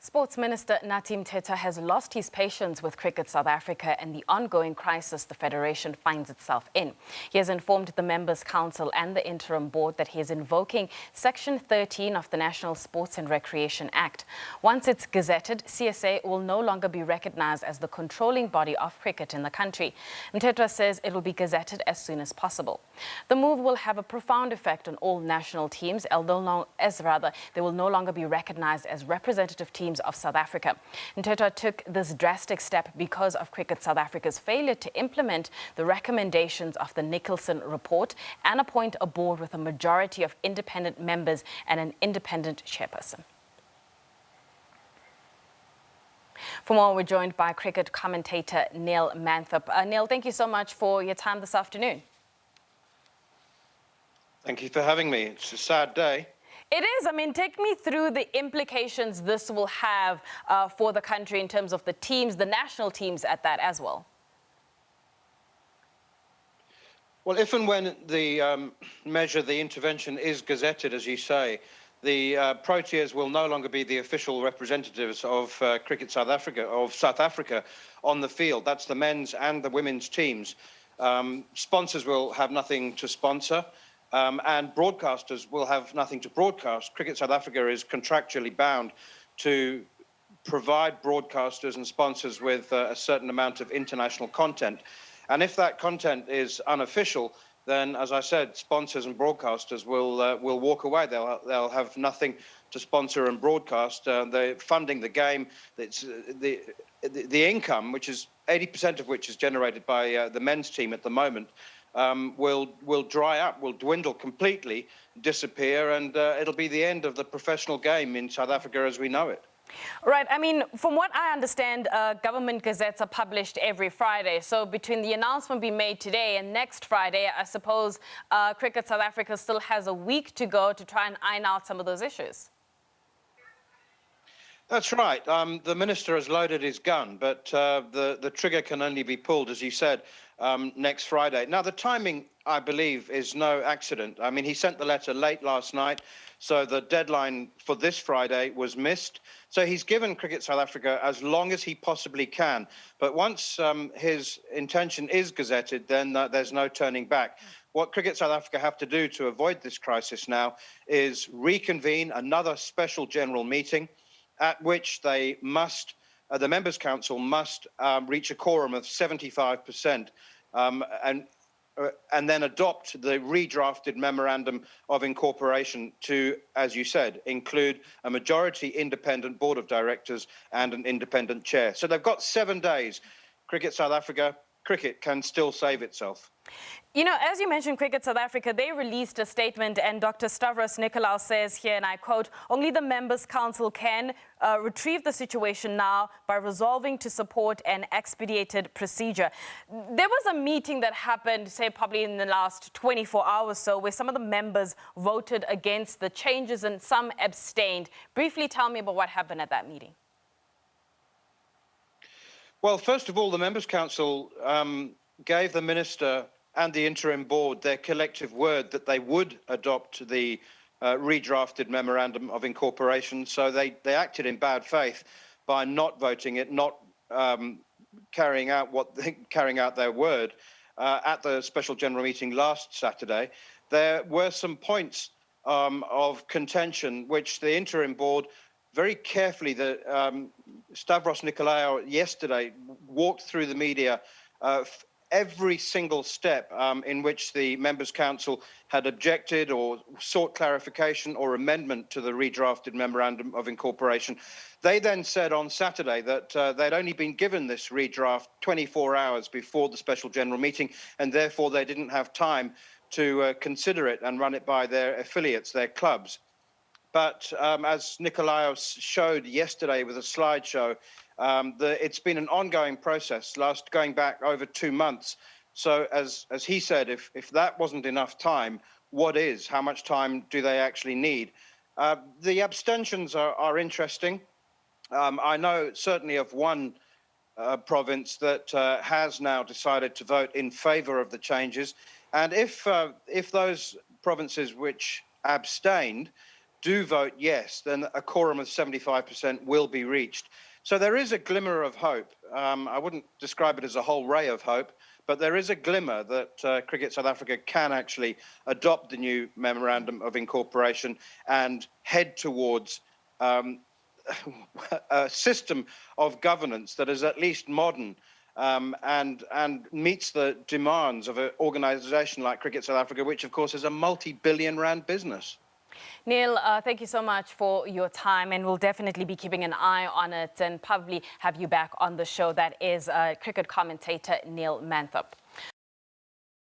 Sports Minister Nathi Mthethwa has lost his patience with Cricket South Africa and the ongoing crisis the Federation finds itself in. He has informed the Members' Council and the Interim Board that he is invoking Section 13 of the National Sports and Recreation Act. Once it's gazetted, CSA will no longer be recognised as the controlling body of cricket in the country. Mthethwa says it will be gazetted as soon as possible. The move will have a profound effect on all national teams, as they will no longer be recognised as representative teams of South Africa. Mthethwa took this drastic step because of Cricket South Africa's failure to implement the recommendations of the Nicholson report and appoint a board with a majority of independent members and an independent chairperson. For more, we're joined by cricket commentator Neil Manthorp. Neil, thank you so much for your time this afternoon. Thank you for having me. It's a sad day. It is. I mean, take me through the implications this will have for the country in terms of the teams, the national teams at that as well. Well, if and when the the intervention is gazetted, as you say, the Proteas will no longer be the official representatives of Cricket South Africa on the field. That's the men's and the women's teams. Sponsors will have nothing to sponsor. And broadcasters will have nothing to broadcast. Cricket South Africa is contractually bound to provide broadcasters and sponsors with a certain amount of international content. And if that content is unofficial, then, as I said, sponsors and broadcasters will walk away. They'll have nothing to sponsor and broadcast. They're funding the game. It's the income, which is 80% of which is generated by the men's team at the moment, will dry up, will dwindle completely, disappear, and it'll be the end of the professional game in South Africa as we know it. Right. I mean, from what I understand, government gazettes are published every Friday. So between the announcement being made today and next Friday, I suppose Cricket South Africa still has a week to go to try and iron out some of those issues. That's right. The minister has loaded his gun, but the trigger can only be pulled, as you said, next Friday. Now, the timing, I believe, is no accident. I mean, he sent the letter late last night, so the deadline for this Friday was missed. So he's given Cricket South Africa as long as he possibly can. But once his intention is gazetted, then there's no turning back. What Cricket South Africa have to do to avoid this crisis now is reconvene another special general meeting, at which they must, the Members' Council must reach a quorum of 75% and then adopt the redrafted Memorandum of Incorporation to, as you said, include a majority independent board of directors and an independent chair. So they've got 7 days. Cricket South Africa, cricket can still save itself. You know, as you mentioned, Cricket South Africa, they released a statement, and Dr. Stavros Nicolaou says here, and I quote, "Only the Members' Council can retrieve the situation now by resolving to support an expedited procedure." There was a meeting that happened, say, probably in the last 24 hours or so, where some of the members voted against the changes and some abstained. Briefly tell me about what happened at that meeting. Well, first of all, the Members' Council gave the Minister and the Interim Board their collective word that they would adopt the redrafted Memorandum of Incorporation. So they acted in bad faith by not voting it, not carrying out their word at the special general meeting last Saturday. There were some points of contention which the Interim Board very carefully, Stavros Nicolaou yesterday walked through the media every single step in which the Members' Council had objected or sought clarification or amendment to the redrafted Memorandum of Incorporation. They then said on Saturday that they'd only been given this redraft 24 hours before the special general meeting, and therefore they didn't have time to consider it and run it by their affiliates, their clubs. But as Nicolaou showed yesterday with a slideshow, it's been an ongoing process, going back over 2 months. So as he said, if that wasn't enough time, what is? How much time do they actually need? The abstentions are interesting. I know certainly of one province that has now decided to vote in favour of the changes. And if those provinces which abstained do vote yes, then a quorum of 75% will be reached. So there is a glimmer of hope. I wouldn't describe it as a whole ray of hope, but there is a glimmer that Cricket South Africa can actually adopt the new Memorandum of Incorporation and head towards a system of governance that is at least modern and meets the demands of an organisation like Cricket South Africa, which of course is a multi-billion rand business. Neil, thank you so much for your time, and we'll definitely be keeping an eye on it and probably have you back on the show. That is cricket commentator Neil Manthorp.